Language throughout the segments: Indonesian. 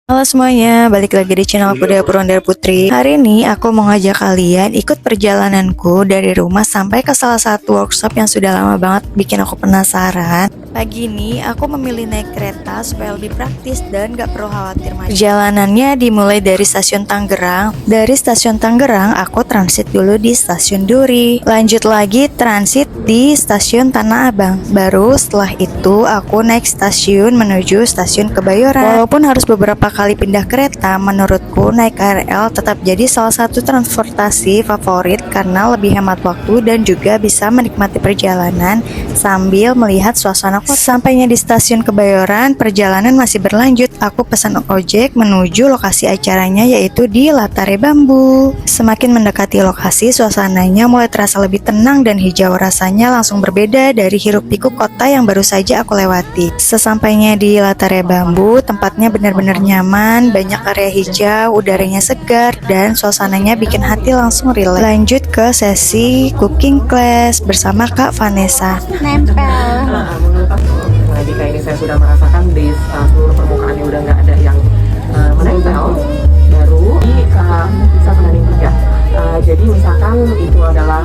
Halo semuanya, balik lagi di channel aku Dea Purwandar Putri. Hari ini aku mau ngajak kalian ikut perjalananku dari rumah sampai ke salah satu workshop yang sudah lama banget bikin aku penasaran. Pagi ini aku memilih naik kereta supaya lebih praktis dan gak perlu khawatir macet. Perjalanannya dimulai dari stasiun Tangerang. Dari stasiun Tangerang aku transit dulu di stasiun Duri. Lanjut lagi transit di stasiun Tanah Abang. Baru setelah itu aku naik stasiun menuju stasiun Kebayoran. Walaupun harus beberapa kali pindah kereta, menurutku naik KRL tetap jadi salah satu transportasi favorit karena lebih hemat waktu dan juga bisa menikmati perjalanan sambil melihat suasana kota. Sampainya di stasiun Kebayoran, perjalanan masih berlanjut. Aku pesan ojek menuju lokasi acaranya yaitu di Latare Bambu. Semakin mendekati lokasi, suasananya mulai terasa lebih tenang dan hijau. Rasanya langsung berbeda dari hiruk-pikuk kota yang baru saja aku lewati. Sesampainya di Latare Bambu, tempatnya benar-benar nyaman, banyak area hijau, udaranya segar, dan suasananya bikin hati langsung rileks. Lanjut ke sesi cooking class bersama Kak Vanessa. Nempel. Nah, jika ini saya sudah merasakan di seluruh permukaannya udah nggak ada yang menempel, baru bisa planning kerja. Jadi misalkan itu adalah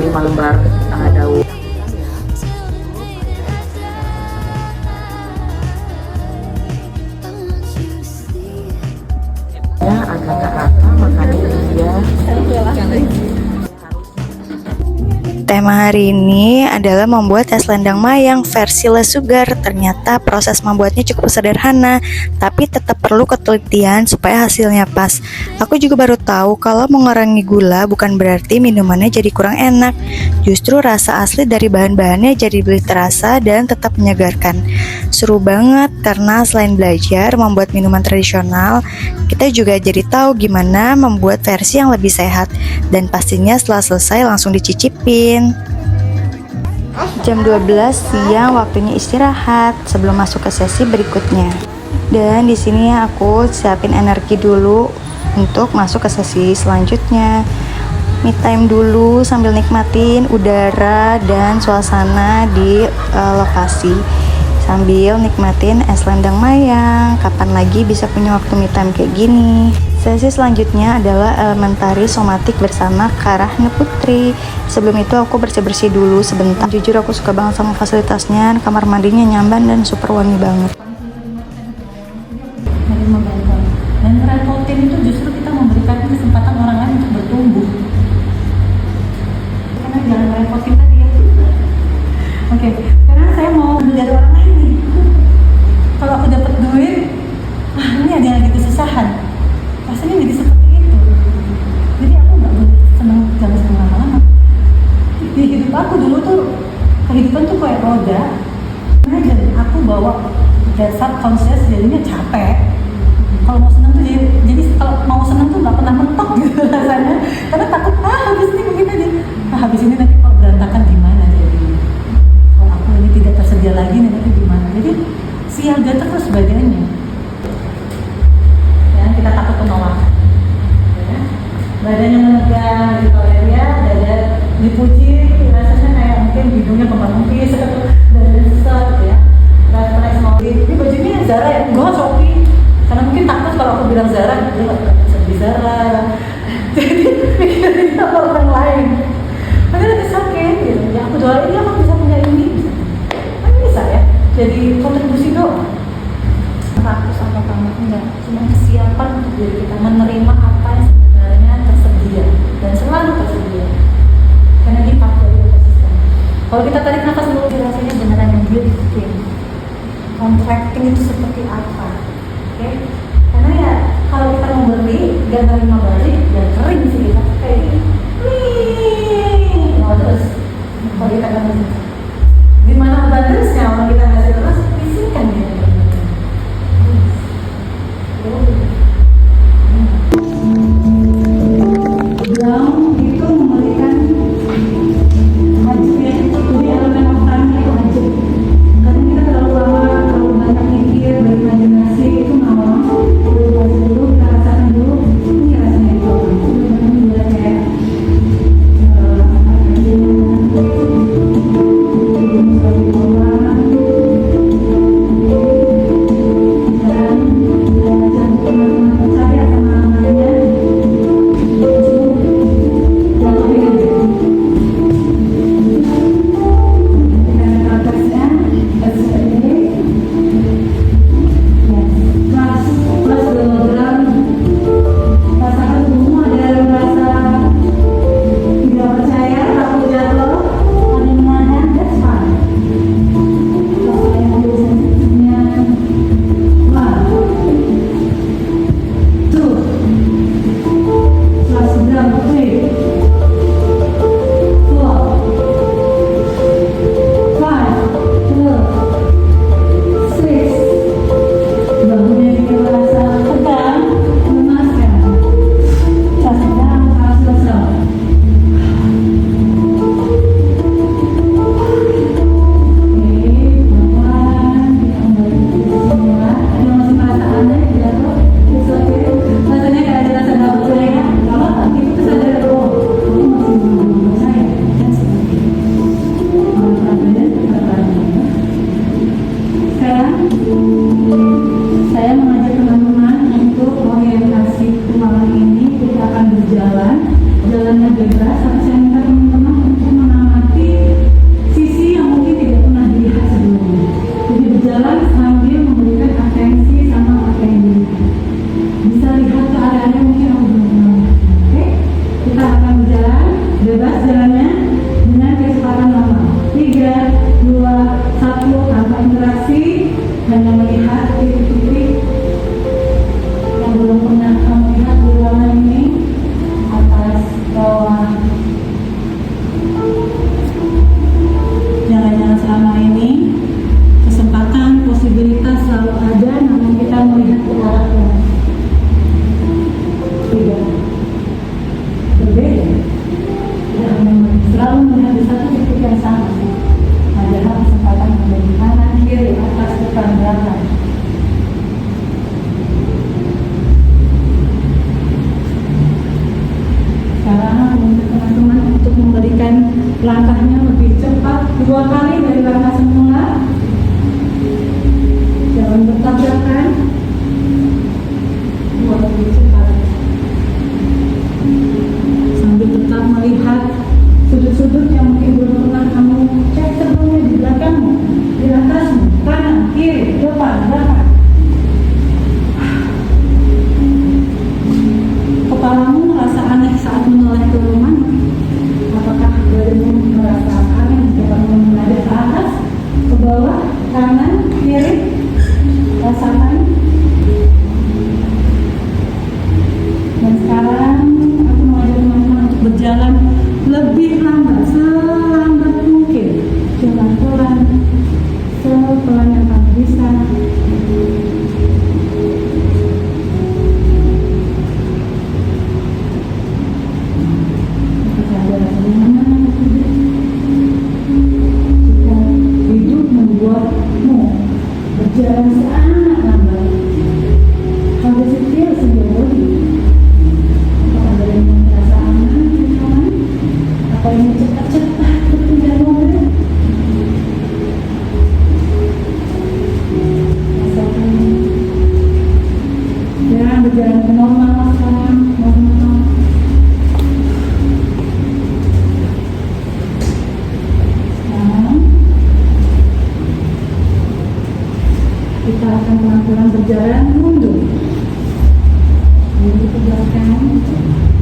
5 lembar daun. Agak ke rata, makanya dia Tema hari ini adalah membuat es lendang mayang versi less sugar. Ternyata proses membuatnya cukup sederhana, tapi tetap perlu ketelitian supaya hasilnya pas. Aku juga baru tahu kalau mengurangi gula bukan berarti minumannya jadi kurang enak. Justru rasa asli dari bahan-bahannya jadi lebih terasa dan tetap menyegarkan. Seru banget karena selain belajar membuat minuman tradisional, kita juga jadi tahu gimana membuat versi yang lebih sehat. Dan pastinya setelah selesai langsung dicicipin. Jam 12 siang waktunya istirahat sebelum masuk ke sesi berikutnya. Dan di sini aku siapin energi dulu untuk masuk ke sesi selanjutnya. Me time dulu sambil nikmatin udara dan suasana di lokasi. Sambil nikmatin es lendang mayang. Kapan lagi bisa punya waktu me time kayak gini? Sesi selanjutnya adalah elementari somatik bersama Kak Rahna Putri. Sebelum itu aku bersih-bersih dulu sebentar. Jujur aku suka banget sama fasilitasnya. Kamar mandinya nyaman dan super wangi banget. Dan repotin itu justru kita memberikan kesempatan orang lain untuk bertumbuh. Karena jangan repotin tadi ya. Oke, sekarang saya mau dari orang lain nih. Kalau aku dapat duit, ini ada yang lagi kesusahan. Rasanya jadi seperti itu. Jadi aku nggak boleh jangan senang lama-lama. Di hidup aku dulu tuh kehidupan tuh kayak roda. Nah, jadi aku bawa dan subconscious jadinya capek. Kalau mau senang tuh jadi kalau mau senang tuh nggak pernah mentok gitu rasanya. Karena takut habis ini begini aja. Habis ini nanti kalau berantakan gimana jadi. Kalau aku ini tidak tersedia lagi nanti gimana. Jadi siaga terus badannya. Kita takut penolakan ya. Badannya menegang di toilet ya, dada dipuji rasanya kayak mungkin hidungnya kembang empis dada besar ya, nggak pernah sama ini bajunya Zara ya, gue Shopee karena mungkin takut kalau aku bilang Zara dia nggak bisa di Zara jadi pikirin sama orang lain padahal lagi sakit gitu. Ya aku doain ya aku bisa punya ini kan bisa ya jadi kontribusi doa rakus apa kamu enggak, cuma kesiapan untuk diri kita menerima apa yang sebenarnya tersedia dan selalu tersedia karena ini part dari ekosistem. Kalau kita tarik nafas dulu rasanya beneran yang beautiful. Contracting itu seperti apa? Oke? Karena ya kalau kita mau beri dan terima balik ya kering sih kita kayak gini. Nah, terus kalau kita nggak ngasih gimana abundance-nya kalau kita ngasih terus bisikan gitu. Ground itu memberikan haji yang jadi elemen otaknya itu haji. Karena kita terlalu lama, terlalu banyak mikir, berimajinasi itu nggak mau. Dulu kita rasakan dulu, ini rasanya itu. Ini kayak Langkahnya lebih cepat 2 kali dari langkah semula. Jangan bertabrakan. Buat lebih cepat. Sambil tetap melihat sudut-sudut yang mungkin belum pernah kamu cek sebelumnya, di belakangmu, di atasmu, kanan, kiri, depan, belakang. Kepalamu merasa aneh saat menoleh ke rumah. Apakah badanmu merasa aneh jika menghadap ke atas, ke bawah, kanan, kiri? Rasakan. Dan sekarang aku mengajak teman-teman untuk berjalan lebih lambat, selambat mungkin. Jalan pelan, sepelan yang kamu bisa. Jika hidup membuatmu berjalan sangat lambat, how does it feel in your body? Apakah badanmu merasa aman, nyaman? Apa ingin cepat-cepat berpindah mobil? Rasakan. Ya, berjalan ke normal sekarang, normal. Sekarang kita akan pelan-pelan berjalan mundur. Mundur ke belakang,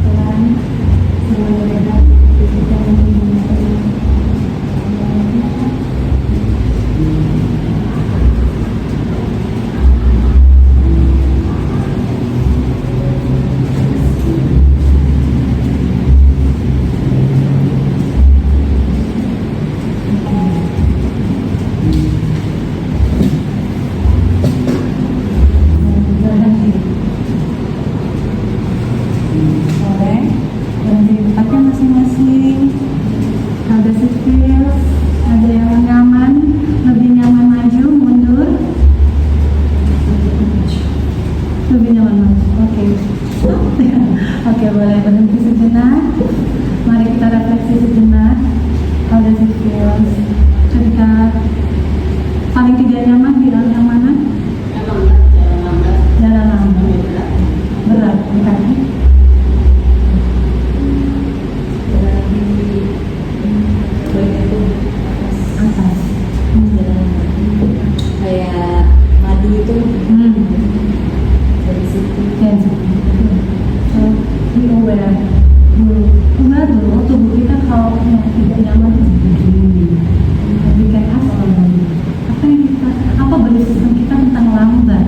pelan, selalu rehat. Kita menggunakan ada yang nyaman, lebih nyaman maju, mundur, lebih nyaman maju. Oke, oke, boleh berhenti sejenak. Mari kita refleksi sejenak. How does it feel? Ketika paling tidak nyaman di dalam yang mana? Jalan lambat. Berat, bukan? Atas. Kayak madu itu dari situ. Yes. So, be aware. Dulu tubuh kita kalau yang tidak nyaman we can ask apa yang kita, apa berdasarkan kita tentang lambat.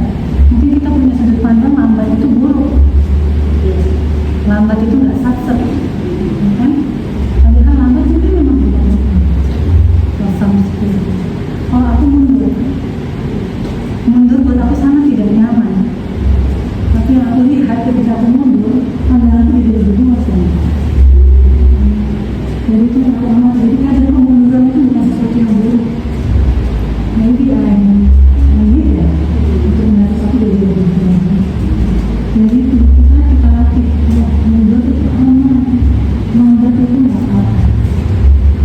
Mungkin kita punya sudut pandang lambat itu buruk, lambat itu nggak satset, kan? Padahal lambat itu memang tidak sama sekali. Kalau aku mundur buat aku sangat tidak nyaman. Tapi yang aku lihat ketika aku mundur, pandanganku jadi lebih luas lagi. Jadi itu yang aku amat. Jadi kadang kemunduran itu bukan sesuatu yang buruk. Maybe ya untuk melihat sesuatu jadi lebih luas. Jadi kita latih mundur itu aman. Lambat itu nggak apa.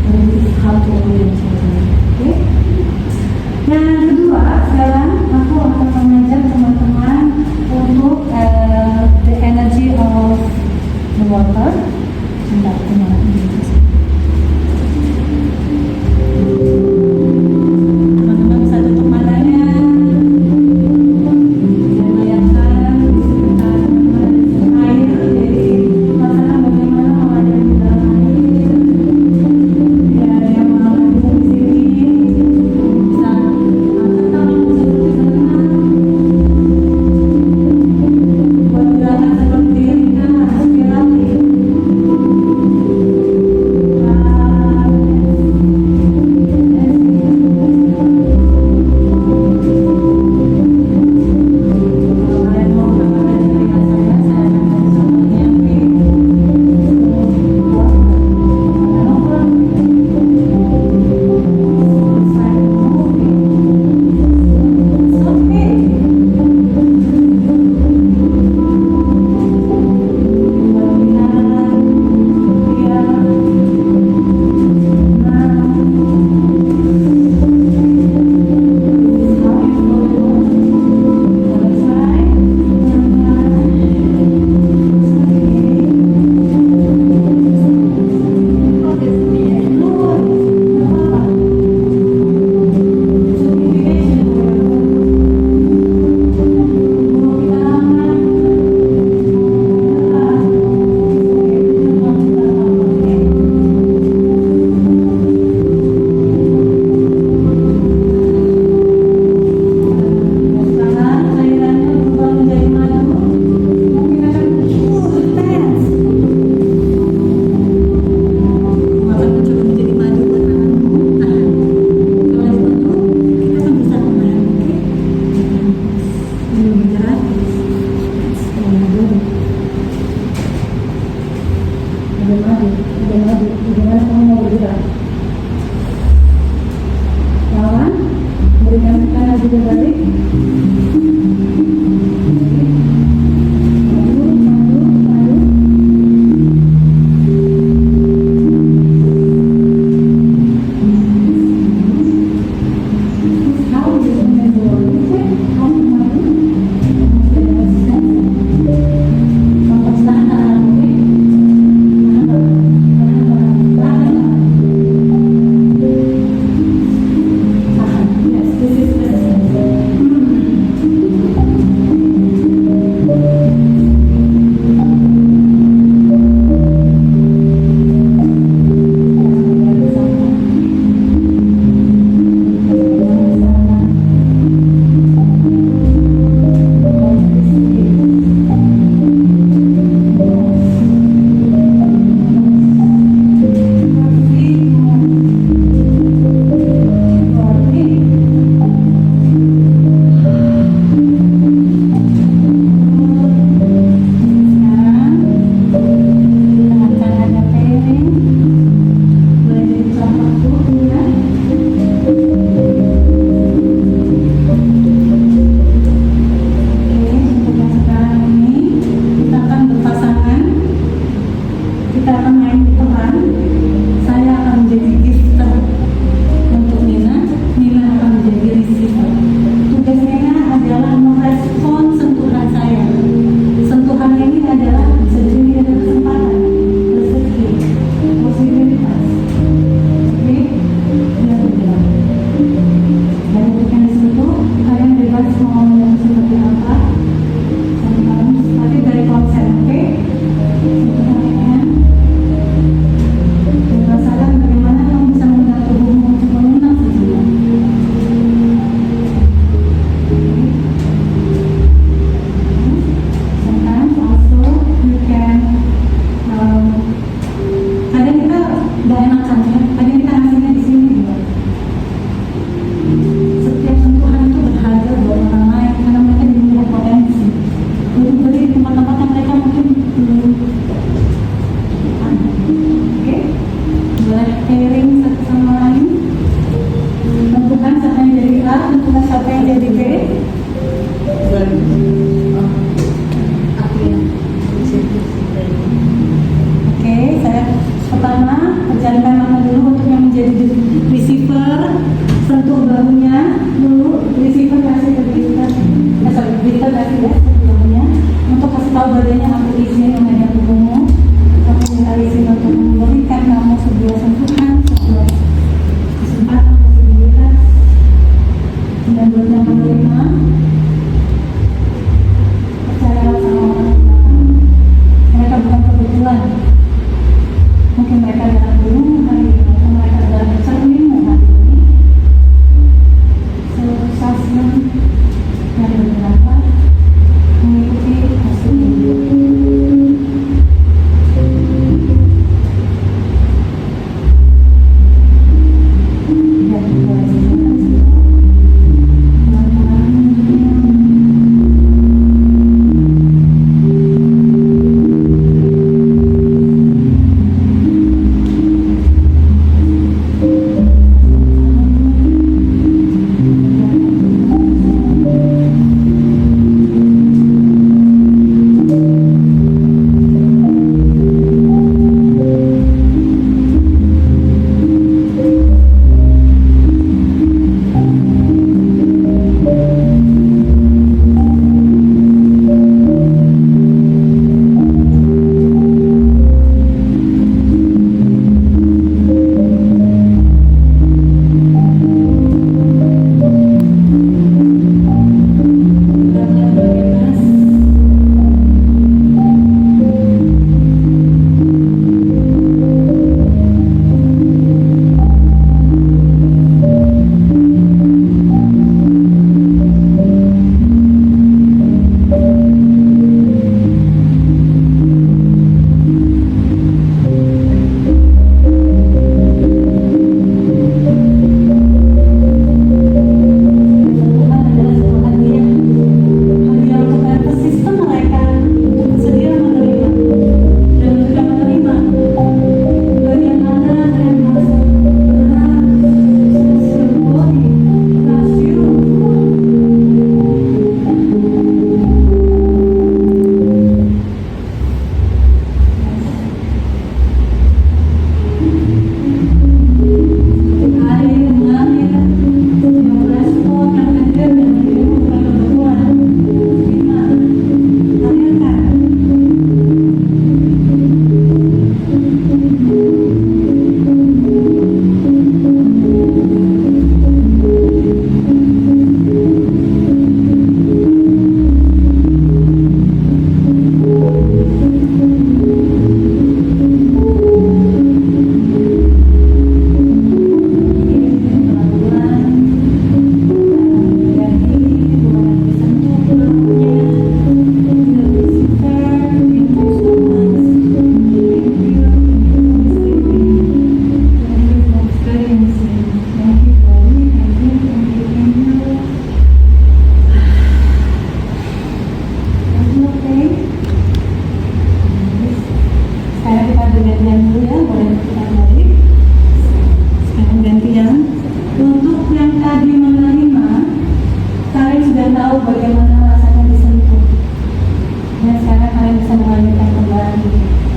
Jadi hal yang oke. Yang kedua, sekarang aku akan mengajak teman-teman untuk the energy of the water. Sebentar, teman-teman bisa tutup matanya. Dan bayangkan di sekitar air. Jadi rasakan bagaimana kalau ada di dalam air. Ya, ada yang mengalir di sini. Bisa angkat tanganmu seperti berenang. Buat gerakan seperti ini kita harus dilatih.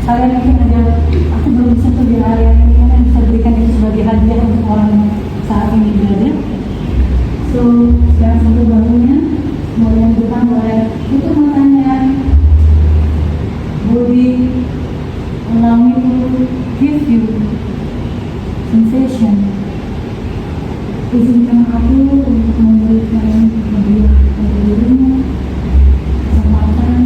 kalian mungkin ada, aku belum sentuh di area ini, kalian bisa berikan itu sebagai hadiah untuk orang yang saat ini berada. So, sekarang sentuh bahunya, mulai yang depan, mulai tutup matanya, body, allow me to give you sensation. Izinkan aku untuk memberikan hadiah pada dirimu, kesempatan,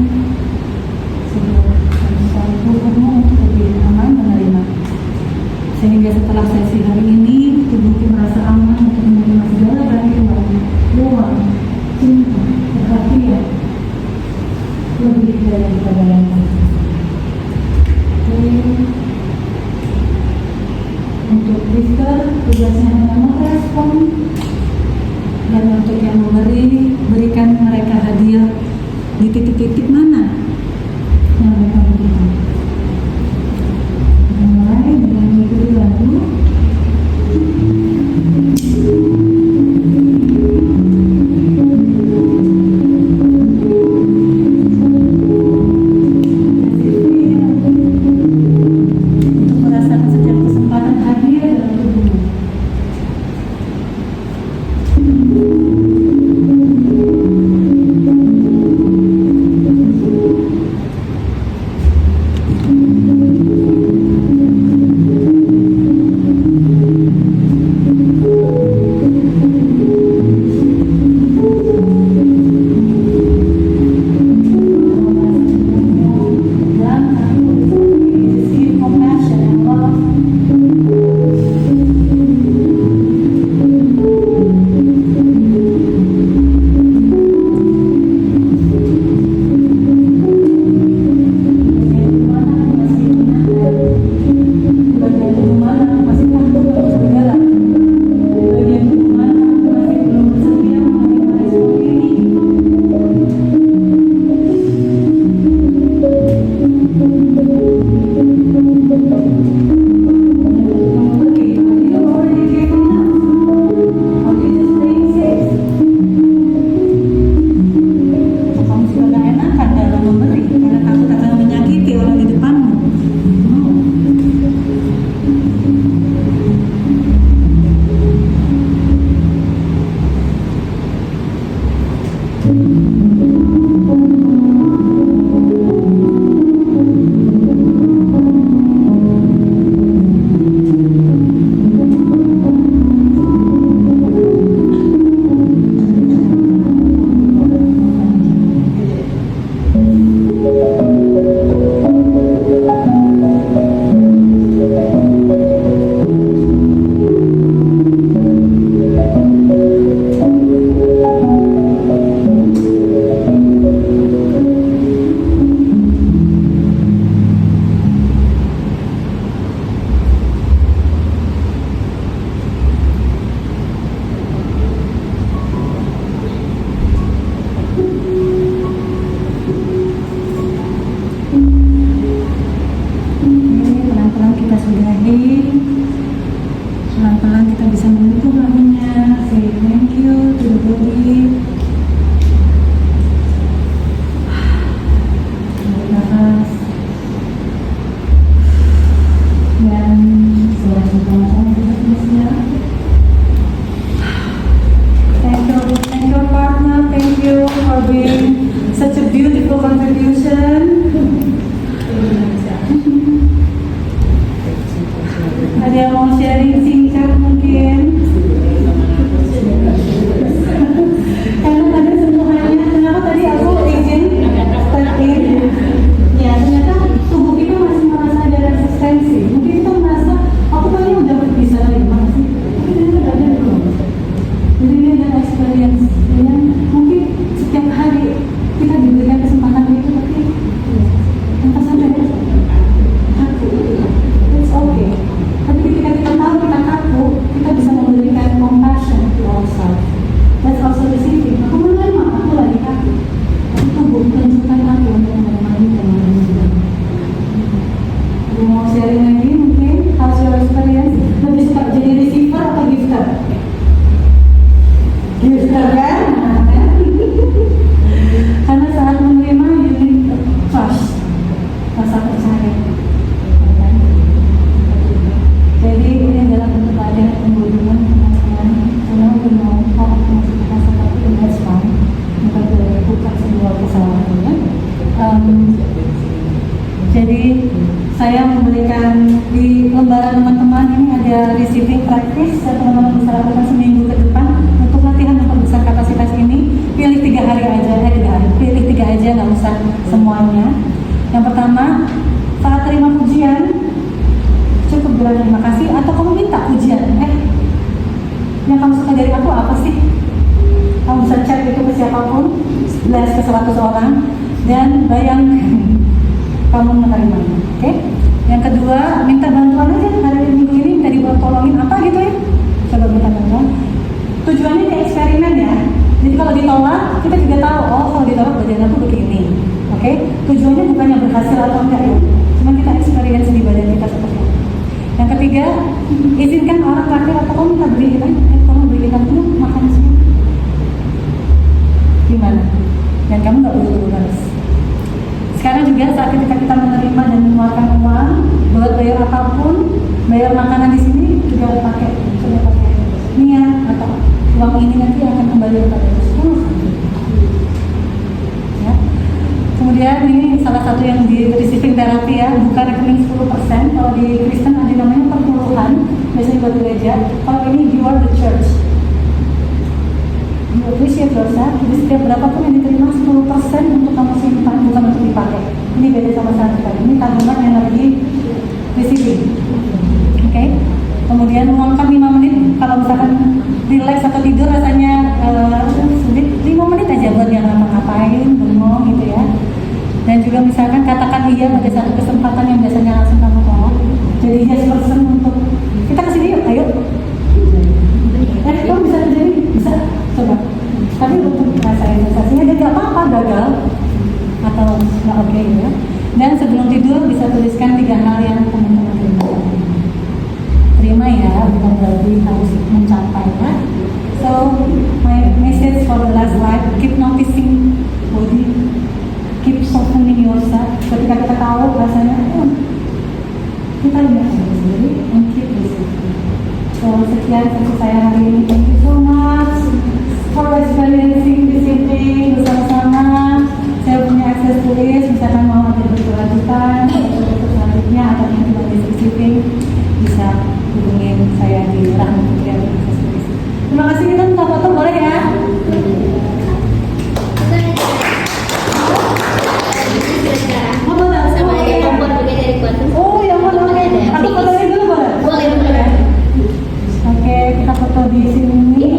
sebuah kamu untuk lebih aman menerima. Sehingga setelah sesi hari ini, tubuhku merasa aman untuk menerima segala bantuan, ruang, cinta, perhatian, lebih daripada yang lain. Untuk lifter, tugasnya hanya merespon, dan untuk yang memberi, berikan mereka hadiah di titik-titik mana yang mereka butuhkan. Mulai dengan mengikuti lagu. Pelan-pelan kita bisa menyentuh bahunya. Say thank you to the body. Tarik nafas. Dan selanjutnya kita siap. Thank your partner. Thank you for being such a beautiful contribution. Ada yang mau sharing singkat mungkin? Karena ada sentuhannya, kenapa tadi aku izin step in? Ya ternyata tubuh kita masih merasa ada resistensi. Mungkin kita merasa, aku tadi udah berpisah dari mana sih? Tapi ternyata ada belum. Jadi ini ada experience. Ya. Mungkin setiap hari kita diberikan kesempatan itu, tapi ya, Jadi saya memberikan di lembaran teman-teman ini ada receiving practice yang teman-teman bisa lakukan seminggu ke depan untuk latihan memperbesar kapasitas ini. Pilih 3 hari aja, pilih 3 aja, nggak usah semuanya. Yang pertama, saat terima pujian cukup bilang terima kasih atau kamu minta pujian. Yang kamu suka dari aku apa sih? Kamu bisa chat itu ke siapapun, blast ke 100 orang, dan bayangkan kamu menerimanya. Oke? Yang kedua, minta bantuan aja. Hari minggu ini minta tolongin apa gitu ya. Coba minta bantuan. Tujuannya di eksperimen ya. Jadi kalau ditolak, kita juga tahu, oh kalau ditolak badan aku begini. Oke? Tujuannya bukannya berhasil atau enggak ya. Cuma kita experience di badan kita seperti apa. Yang ketiga, izinkan orang terakhir atau kamu minta beli kita. Tolong beli kita dulu makan semua. Gimana? Dan kamu nggak perlu balas. Sekarang juga saat ketika kita menerima dan mengeluarkan uang buat bayar apapun, bayar makanan di sini juga pakai niat atau uang ini nanti akan kembali kepada Yesus. Ya. Kemudian ini salah satu yang di receiving therapy ya, bukan rekening 10%. Kalau di Kristen ada namanya perpuluhan, biasanya buat gereja. Kalau ini you are the church. You appreciate yourself. Jadi setiap berapapun yang diterima 10% untuk kamu simpan, bukan untuk dipakai. Ini beda sama santai. Ini tabungan yang lagi receiving. Oke. Kemudian luangkan 5 menit. Kalau misalkan relax atau tidur rasanya sulit, 5 menit aja buat yang ngapa-ngapain, bengong gitu ya. Dan juga misalkan katakan iya pada satu kesempatan yang biasanya langsung kamu tolak. Jadi yes person untuk kita kesini yuk, ayo. Kamu bisa terjadi? Bisa? Coba. Tapi untuk rasain sensasinya dia gak apa-apa gagal atau nggak oke ya. Dan sebelum tidur bisa tuliskan 3 hal yang teman-teman terima ya, bukan berarti harus mencapai ya. So my message for the last life, keep noticing body, keep softening yourself. Ketika kita tahu rasanya kita lihat sendiri and keep listening. So sekian sesi saya hari ini. Thank you so much for experiencing this evening bersama-sama. Saya punya akses tulis, misalkan mau ada berkelanjutan atau selanjutnya atau yang cuma di receiving bisa hubungin saya di Rahmat Putri atau akses tulis. Terima kasih, kita minta foto boleh ya? Sama ada kompor juga dari Kuatu. Oh ya boleh. Aku fotonya dulu boleh? Boleh. Oke, kita foto di sini.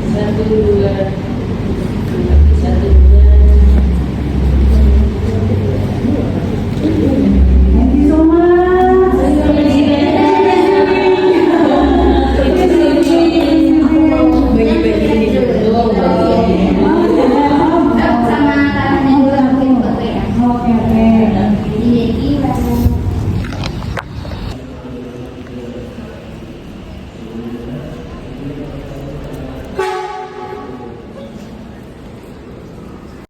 Satu, dua,